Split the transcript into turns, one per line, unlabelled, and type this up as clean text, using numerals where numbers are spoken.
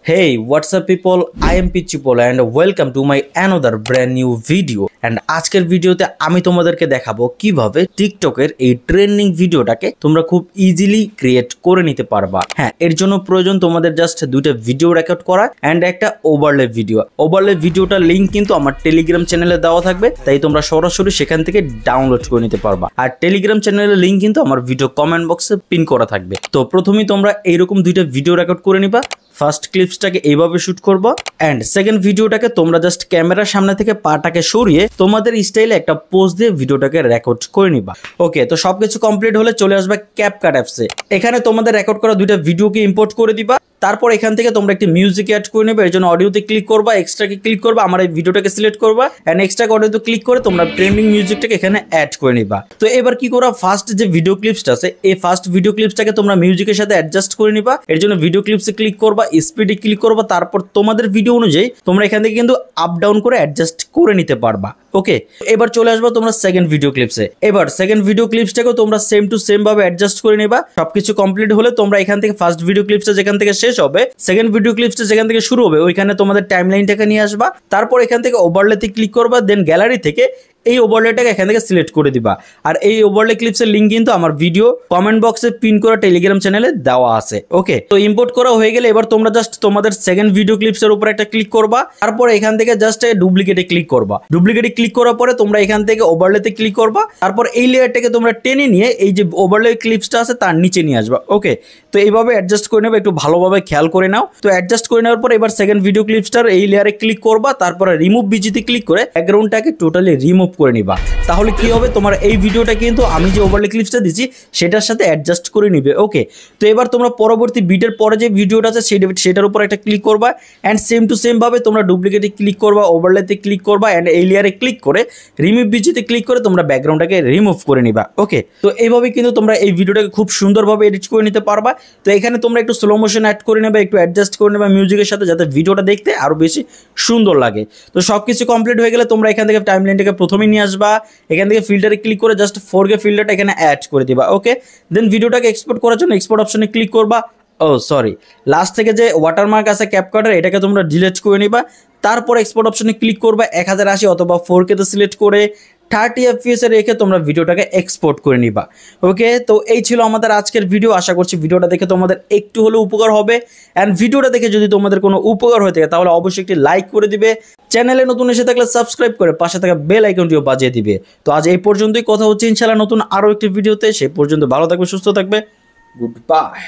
Hey, what's up people? I am Pichipolo and welcome to my another brand new video. And আজকের ভিডিওতে আমি তোমাদেরকে দেখাবো কিভাবে টিকটকের এই ট্রেন্ডিং ভিডিওটাকে তোমরা খুব ইজিলি ক্রিয়েট করে নিতে পারবা। হ্যাঁ, এর জন্য প্রয়োজন তোমাদের জাস্ট দুইটা ভিডিও রেকর্ড করা এন্ড একটা ওভারলে ভিডিও। ওভারলে ভিডিওটার লিংক কিন্তু আমার টেলিগ্রাম চ্যানেলে দেওয়া থাকবে, তাই তোমরা সরাসরি সেখান থেকে ডাউনলোড করে নিতে পারবা। আর টেলিগ্রাম চ্যানেলের লিংক কিন্তু আমার ভিডিও কমেন্ট বক্সে পিন করা থাকবে। তো প্রথমেই তোমরা এইরকম দুইটা ভিডিও রেকর্ড করে নিবা। ফার্স্ট ক্লিপসটাকে এইভাবে শুট করবা এন্ড সেকেন্ড ভিডিওটাকে তোমরা জাস্ট ক্যামেরার সামনে থেকে পাটাকে সরিয়ে তোমাদের স্টাইলে একটা পোজ দিয়ে ভিডিওটাকে রেকর্ড করে নিবা। ওকে, তো সবকিছু কমপ্লিট হলে চলে আসবে ক্যাপকাট অ্যাপসে। এখানে তোমাদের রেকর্ড করা দুইটা ভিডিওকে ইম্পোর্ট করে দিবা। তারপর এখান থেকে তোমরা একটি মিউজিক অ্যাড করে নেবে। এর জন্য অডিওতে ক্লিক করবা, এক্সট্রাকে ক্লিক করবা, আমার এই ভিডিওটাকে সিলেক্ট করবা এন্ড এক্সট্রা অডিওতে ক্লিক করে তোমরা ট্রেন্ডিং মিউজিকটাকে এখানে অ্যাড করে নিবা। তো এবার কি করা, ফার্স্ট যে ভিডিও ক্লিপসটা আছে এই ফার্স্ট ভিডিও ক্লিপসটাকে তোমরা মিউজিকের সাথে অ্যাডজাস্ট করে নিবা। এর জন্য ভিডিও ক্লিপসে ক্লিক করবা, স্পিডে ক্লিক করবা, তারপর তোমাদের ভিডিও অনুযায়ী তোমরা এখান থেকে কিন্তু আপ ডাউন করে অ্যাডজাস্ট করে নিতে পারবা। ওকে, এবার চলে আসবা তোমরা সেকেন্ড ভিডিও ক্লিপসে। এবার সেকেন্ড ভিডিও ক্লিপসটাকেও তোমরা সেম টু সেম ভাবে অ্যাডজাস্ট করে নিবা। সবকিছু কমপ্লিট হলে তোমরা এখান থেকে ফার্স্ট ভিডিও ক্লিপসটা যেখান থেকে শেষ হবে, সেকেন্ড ভিডিও ক্লিপসটা যেখান থেকে শুরু হবে ওইখানে তোমাদের টাইমলাইনটাকে নিয়ে আসবা। তারপর এখান থেকে ওভারলেতে ক্লিক করবা, দেন গ্যালারি থেকে এই ওভারলেটাকে এখান থেকে সিলেক্ট করে দিবা। আর এই ওভারলে ক্লিপসের লিংক কিন্তু আমার ভিডিও কমেন্ট বক্সে পিন করা টেলিগ্রাম চ্যানেলে দেওয়া আছে। ওকে, তো ইম্পোর্ট করা হয়ে গেলে এবার তোমরা জাস্ট তোমাদের সেকেন্ড ভিডিও ক্লিপসের উপর একটা ক্লিক করবা। তারপর এখান থেকে জাস্ট ডুপ্লিকেটে ক্লিক করবা। ডুপ্লিকেটে ক্লিক করার পরে তোমরা এখান থেকে ওভারলেতে ক্লিক করবা। তারপর এই লেয়ারটাকে তোমরা টেনে নিয়ে এই যে ওভারলে ক্লিপসটা আছে তার নিচে নিয়ে আসবা। ওকে, তো এইভাবে অ্যাডজাস্ট করে নেবে, একটু ভালোভাবে খেয়াল করে নাও। তো অ্যাডজাস্ট করে নেওয়ার পর এবার সেকেন্ড ভিডিও ক্লিপসটার এই লেয়ারে ক্লিক করবা। তারপরে রিমুভ বিজিতে ক্লিক করে ব্যাকগ্রাউন্ডটাকে টোটালি রিমুভ করে নিবা। তাহলে কি হবে, তোমার এই ভিডিওটা কিন্তু আমি যে ওভারলে ক্লিপসটা দিচ্ছি সেটার সাথে অ্যাডজাস্ট করে নিবে। ওকে, তো এবার তোমরা পরবর্তী বিটের পরে যে ভিডিওটা আছে সেটার উপর একটা ক্লিক করবা অ্যান্ড সেম টু সেম ভাবে তোমরা ডুপ্লিকেটে ক্লিক করবা, ওভারলেতে ক্লিক করবা অ্যান্ড এই লেয়ারে ক্লিক করে রিমুভ বিজিতে ক্লিক করে তোমরা ব্যাকগ্রাউন্ডটাকে রিমুভ করে নিবা। ওকে, তো এইভাবে কিন্তু তোমরা এই ভিডিওটাকে খুব সুন্দরভাবে এডিট করে নিতে পারবা। তো এখানে তোমরা একটু স্লো মোশন অ্যাড করে নেবে, একটু অ্যাডজাস্ট করে নেবে মিউজিকের সাথে, যাতে ভিডিওটা দেখতে আরো বেশি সুন্দর লাগে। তো সবকিছু কমপ্লিট হয়ে গেলে তোমরা এখান থেকে টাইমলাইনটাকে প্রথমেই নিয়ে আসবা। এখান থেকে ফিল্টারে ক্লিক করে জাস্ট 4K ফিল্টারটা এখানে অ্যাড করে দিবা। ওকে, দেন ভিডিওটাকে এক্সপোর্ট করার জন্য এক্সপোর্ট অপশনে ক্লিক করবা। লাস্ট থেকে যে ওয়াটারমার্ক আছে ক্যাপকাটের এটাকে তোমরা ডিলিট করে নিবা। তারপর এক্সপোর্ট অপশনে ক্লিক করবা, 1080 অথবা 4K তে সিলেক্ট করে 30 FPS এ রেখে তোমরা ভিডিওটাকে এক্সপোর্ট করে নিবা। ওকে, তো এই ছিল আমাদের আজকের ভিডিও। আশা করছি ভিডিওটা দেখে তোমাদের একটু হলেও উপকার হবে অ্যান্ড ভিডিওটা দেখে যদি তোমাদের কোনো উপকার হয়ে থাকে তাহলে অবশ্যই একটি লাইক করে দিবে। চ্যানেলে নতুন এসে থাকলে সাবস্ক্রাইব করে পাশে থাকা বেল আইকনটিও বাজিয়ে দিবে। তো আজ এই পর্যন্তই, কথা হচ্ছে ইনশাআল্লাহ নতুন আরও একটি ভিডিওতে। সেই পর্যন্ত ভালো থাকবে, সুস্থ থাকবে, গুড বাই।